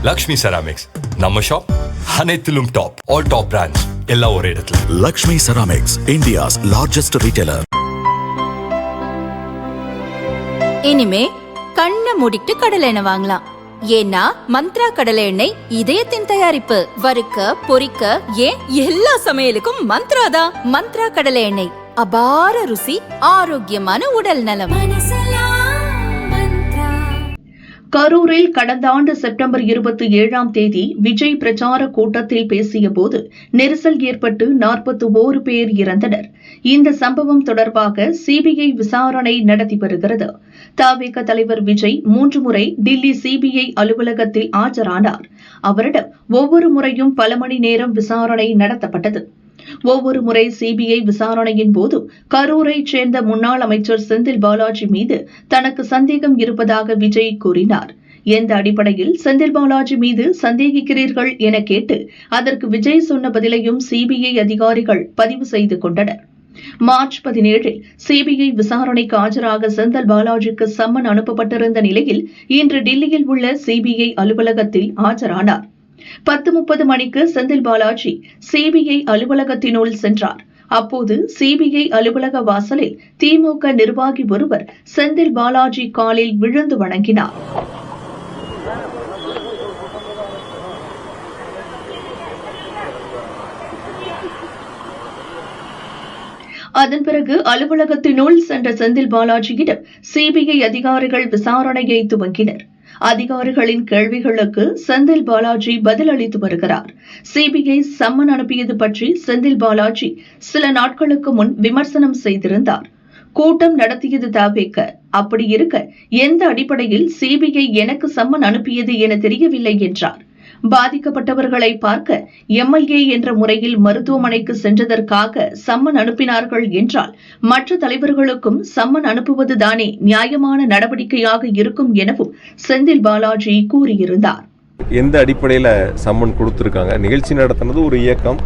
Lakshmi ceramics நம்ம shop அனைத்திலும் top. All top brands எல்லாம் ஒரே இடத்துல. Lakshmi ceramics, India's largest retailer. இனிமே கண்ணை மூடிட்டு கடலை எண்ணெய் வாங்கலாம். ஏன்னா மந்த்ரா கடலை எண்ணெய் இதயத்தின் தயாரிப்பு. வறுக்க, பொரிக்க, ஏன் எல்லா சமையலுக்கும் மந்த்ரா தான். மந்த்ரா கடலை எண்ணெய், அபார ருசி, ஆரோக்கியமான உடல் நலம். கரூரில் கடந்த ஆண்டு செப்டம்பர் 27 விஜய் பிரச்சார கூட்டத்தில் பேசிய போது நெரிசல் ஏற்பட்டு 41 பேர் இறந்தனர். இந்த சம்பவம் தொடர்பாக சிபிஐ விசாரணை நடத்தி வருகிறது. தவிக தலைவர் விஜய் 3 முறை டில்லி சிபிஐ அலுவலகத்தில் ஆஜரானார். அவரிடம் ஒவ்வொரு முறையும் பல மணி நேரம் விசாரணை நடத்தப்பட்டது. ஒவ்வொரு முறை சிபிஐ விசாரணையின் போது கரூரைச் சேர்ந்த முன்னாள் அமைச்சர் செந்தில் பாலாஜி மீது தனக்கு சந்தேகம் இருப்பதாக விஜய் கூறினார். எந்த அடிப்படையில் செந்தில் பாலாஜி மீது சந்தேகிக்கிறீர்கள் என கேட்டு அதற்கு விஜய் சொன்ன பதிலையும் சிபிஐ அதிகாரிகள் பதிவு செய்து கொண்டனர். மார்ச் 17 சிபிஐ விசாரணைக்கு ஆஜராக செந்தில் பாலாஜிக்கு சம்மன் அனுப்பப்பட்டிருந்த நிலையில் இன்று டில்லியில் உள்ள சிபிஐ அலுவலகத்தில் ஆஜரானார். 10:30 மணிக்கு செந்தில் பாலாஜி சிபிஐ அலுவலகத்தினுள் சென்றார். அப்போது சிபிஐ அலுவலக வாசலில் திமுக நிர்வாகி ஒருவர் செந்தில் பாலாஜி காலில் விழுந்து வணங்கினார். அதன் பிறகு அலுவலகத்தினுள் சென்ற செந்தில் பாலாஜியிடம் சிபிஐ அதிகாரிகள் விசாரணையை துவங்கினர். அதிகாரிகளின் கேள்விகளுக்கு செந்தில் பாலாஜி பதிலளித்து வருகிறார். சிபிஐ சம்மன் அனுப்பியது பற்றி செந்தில் பாலாஜி சில நாட்களுக்கு முன் விமர்சனம் செய்திருந்தார். கூட்டம் நடத்தியது தவிக. அப்படி இருக்க எந்த அடிப்படையில் சிபிஐ எனக்கு சம்மன் அனுப்பியது என தெரியவில்லை என்றார். பாதிக்கப்பட்டவர்களை பார்க்க எம்எல்ஏ என்ற முறையில் மருத்துவமனைக்கு சென்றதற்காக சம்மன் அனுப்பினார்கள் என்றால் மற்ற தலைவர்களுக்கும் சம்மன் அனுப்புவதுதானே நியாயமான நடவடிக்கையாக இருக்கும் எனவும் செந்தில் பாலாஜி கூறியிருந்தார். எந்த அடிப்படையில் சம்மன் கொடுத்திருக்காங்க? நிகழ்ச்சி நடத்தினது ஒரு இயக்கம்,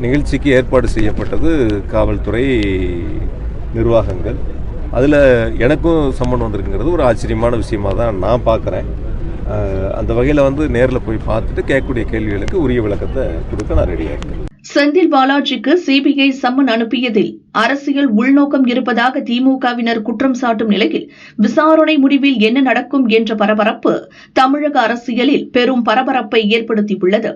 நிகழ்ச்சிக்கு ஏற்பாடு செய்யப்பட்டது காவல்துறை நிர்வாகங்கள். அதில் எனக்கும் சம்மன் வந்திருக்குங்கிறது ஒரு ஆச்சரியமான விஷயமாக தான் நான் பார்க்குறேன். அந்த வகையில் நேரில் போய் பார்த்துட்டு கேட்கக்கூடிய கேள்விகளுக்கு உரிய விளக்கத்தை கொடுக்க நான் ரெடியாக இருக்கேன். செந்தில் பாலாஜிக்கு சிபிஐ சம்மன் அனுப்பியதில் அரசியல் உள்நோக்கம் இருப்பதாக திமுகவினர் குற்றம் சாட்டும் நிலையில் விசாரணை முடிவில் என்ன நடக்கும் என்ற பரபரப்பு தமிழக அரசியலில் பெரும் பரபரப்பை ஏற்படுத்தியுள்ளது.